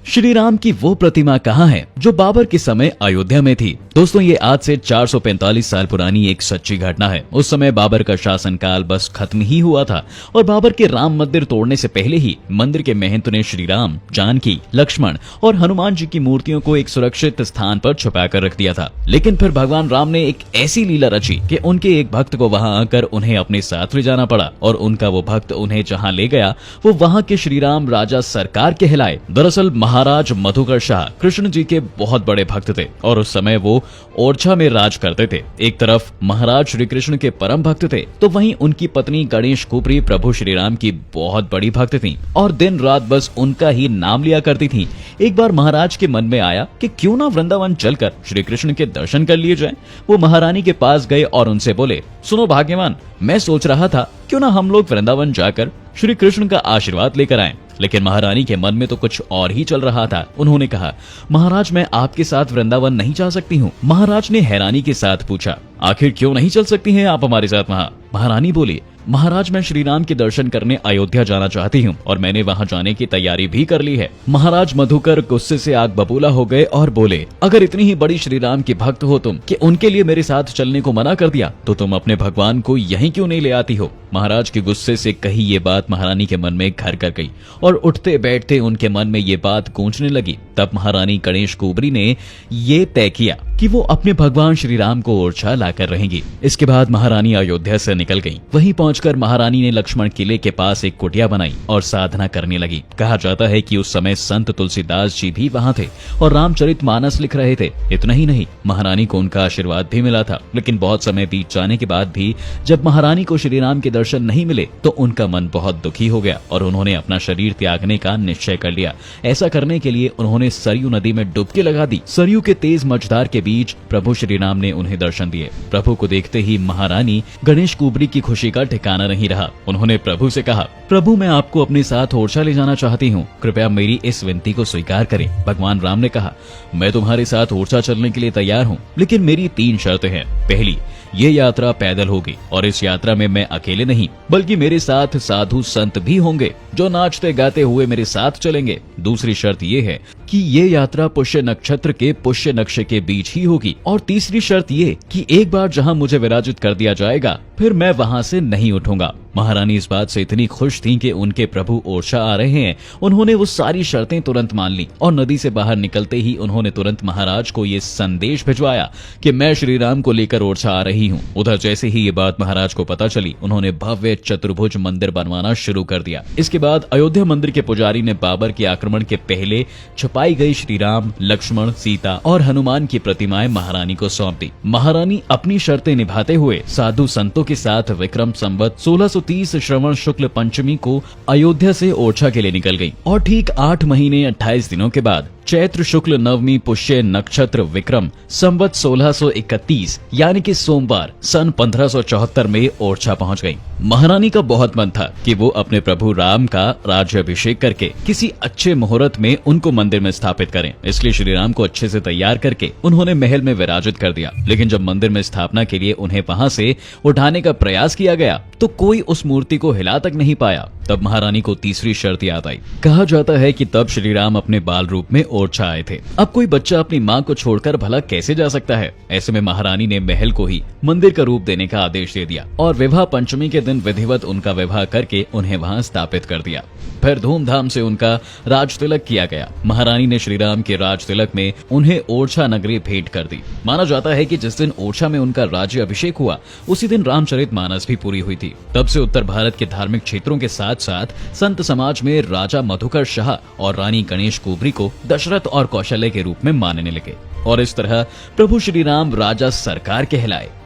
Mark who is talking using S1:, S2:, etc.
S1: श्री राम की वो प्रतिमा कहाँ है जो बाबर के समय अयोध्या में थी। दोस्तों, ये आज से 445 साल पुरानी एक सच्ची घटना है। उस समय बाबर का शासनकाल बस खत्म ही हुआ था और बाबर के राम मंदिर तोड़ने से पहले ही मंदिर के महंत ने श्री राम, जानकी, लक्ष्मण और हनुमान जी की मूर्तियों को एक सुरक्षित स्थान पर छुपा कर रख दिया था। लेकिन फिर भगवान राम ने एक ऐसी लीला रची कि उनके एक भक्त को वहां आकर उन्हें अपने साथ ले जाना पड़ा और उनका वो भक्त उन्हें जहाँ ले गया वो वहाँ के श्री राम राजा सरकार कहलाए। दरअसल महाराज मधुकर शाह कृष्ण जी के बहुत बड़े भक्त थे और उस समय वो ओरछा में राज करते थे। एक तरफ महाराज श्री कृष्ण के परम भक्त थे तो वहीं उनकी पत्नी गणेश कुबरी प्रभु श्री राम की बहुत बड़ी भक्त थी और दिन रात बस उनका ही नाम लिया करती थी। एक बार महाराज के मन में आया कि क्यों ना वृंदावन चलकर श्री कृष्ण के दर्शन कर लिए जाएं। वो महारानी के पास गए और उनसे बोले, सुनो भाग्यवान, मैं सोच रहा था क्यों ना हम लोग वृंदावन जाकर श्री कृष्ण का आशीर्वाद लेकर आएं। लेकिन महारानी के मन में तो कुछ और ही चल रहा था। उन्होंने कहा, महाराज, मैं आपके साथ वृंदावन नहीं जा सकती हूँ। महाराज ने हैरानी के साथ पूछा, आखिर क्यों नहीं चल सकती हैं आप हमारे साथ वहाँ? महारानी बोली, महाराज, मैं श्री राम के दर्शन करने अयोध्या जाना चाहती हूँ और मैंने वहाँ जाने की तैयारी भी कर ली है। महाराज मधुकर गुस्से से आग बबूला हो गए और बोले, अगर इतनी ही बड़ी श्री राम की भक्त हो तुम कि उनके लिए मेरे साथ चलने को मना कर दिया तो तुम अपने भगवान को यहीं क्यों नहीं ले आती हो? महाराज के गुस्से से कही ये बात महारानी के मन में घर कर गई और उठते बैठते उनके मन में ये बात गूंजने लगी। तब महारानी गणेश कुबरी ने ये तय किया कि वो अपने भगवान श्री राम को ओरछा लाकर रहेंगी। इसके बाद महारानी अयोध्या से निकल गईं। वहीं पहुंचकर महारानी ने लक्ष्मण किले के पास एक कुटिया बनाई और साधना करने लगी। कहा जाता है कि उस समय संत तुलसीदास जी भी वहां थे और रामचरितमानस लिख रहे थे। इतना ही नहीं, महारानी को उनका आशीर्वाद भी मिला था। लेकिन बहुत समय बीत जाने के बाद भी जब महारानी को श्री राम के दर्शन नहीं मिले तो उनका मन बहुत दुखी हो गया और उन्होंने अपना शरीर त्यागने का निश्चय कर लिया। ऐसा करने के लिए उन्होंने सरयू नदी में डुबकी लगा दी। सरयू के तेज मझधार के बीच प्रभु श्री राम ने उन्हें दर्शन दिए। प्रभु को देखते ही महारानी गणेश कुबरी की खुशी का ठिकाना नहीं रहा। उन्होंने प्रभु से कहा, प्रभु, मैं आपको अपने साथ ओरछा ले जाना चाहती हूँ, कृपया मेरी इस विनती को स्वीकार करें। भगवान राम ने कहा, मैं तुम्हारे साथ ओरछा चलने के लिए तैयार हूँ, लेकिन मेरी 3 शर्तें हैं। पहली, ये यात्रा पैदल होगी और इस यात्रा में मैं अकेले नहीं बल्कि मेरे साथ साधु संत भी होंगे जो नाचते गाते हुए मेरे साथ चलेंगे। दूसरी शर्त ये है कि ये यात्रा पुष्य नक्षत्र के पुष्य नक्शे के बीच ही होगी और तीसरी शर्त ये कि एक बार जहाँ मुझे विराजित कर दिया जाएगा फिर मैं वहाँ से नहीं उठूंगा। महारानी इस बात से इतनी खुश थीं कि उनके प्रभु ओरछा आ रहे हैं। उन्होंने वो सारी शर्तें तुरंत मान ली और नदी से बाहर निकलते ही उन्होंने तुरंत महाराज को ये संदेश भिजवाया कि मैं श्री राम को लेकर ओरछा आ रही हूँ। उधर जैसे ही ये बात महाराज को पता चली, उन्होंने भव्य चतुर्भुज मंदिर बनवाना शुरू कर दिया। इसके बाद अयोध्या मंदिर के पुजारी ने बाबर के आक्रमण के पहले छुपाई गई श्री राम, लक्ष्मण, सीता और हनुमान की प्रतिमाएं महारानी को सौंप दी। महारानी अपनी शर्तें निभाते हुए साधु संतों के साथ विक्रम संवत 1630 श्रवण शुक्ल पंचमी को अयोध्या से ओरछा के लिए निकल गई और ठीक 8 महीने 28 दिनों के बाद चैत्र शुक्ल नवमी पुष्य नक्षत्र विक्रम संवत 1631 यानी कि सोमवार सन 1574 में ओरछा पहुंच गई। महारानी का बहुत मन था कि वो अपने प्रभु राम का राज्याभिषेक करके किसी अच्छे मुहूर्त में उनको मंदिर में स्थापित करें। इसलिए श्री राम को अच्छे से तैयार करके उन्होंने महल में विराजित कर दिया। लेकिन जब मंदिर में स्थापना के लिए उन्हें वहां से उठाने का प्रयास किया गया तो कोई उस मूर्ति को हिला तक नहीं पाया। तब महारानी को तीसरी शर्त याद आई। कहा जाता है कि तब श्री राम अपने बाल रूप में ओरछा आए थे। अब कोई बच्चा अपनी माँ को छोड़कर भला कैसे जा सकता है? ऐसे में महारानी ने महल को ही मंदिर का रूप देने का आदेश दे दिया और विवाह पंचमी के दिन विधिवत उनका विवाह करके उन्हें वहाँ स्थापित कर दिया। फिर धूमधाम से उनका राज तिलक किया गया। महारानी ने श्री राम के राज तिलक में उन्हें ओरछा नगरी भेंट कर दी। माना जाता है कि जिस दिन ओरछा में उनका राज्य अभिषेक हुआ उसी दिन रामचरितमानस भी पूरी हुई थी। तब से उत्तर भारत के धार्मिक क्षेत्रों के साथ साथ संत समाज में राजा मधुकर शाह और रानी गणेश कुबरी को दशरथ और कौशल्य के रूप में मानने लगे और इस तरह प्रभु श्री राम राजा सरकार कहलाए।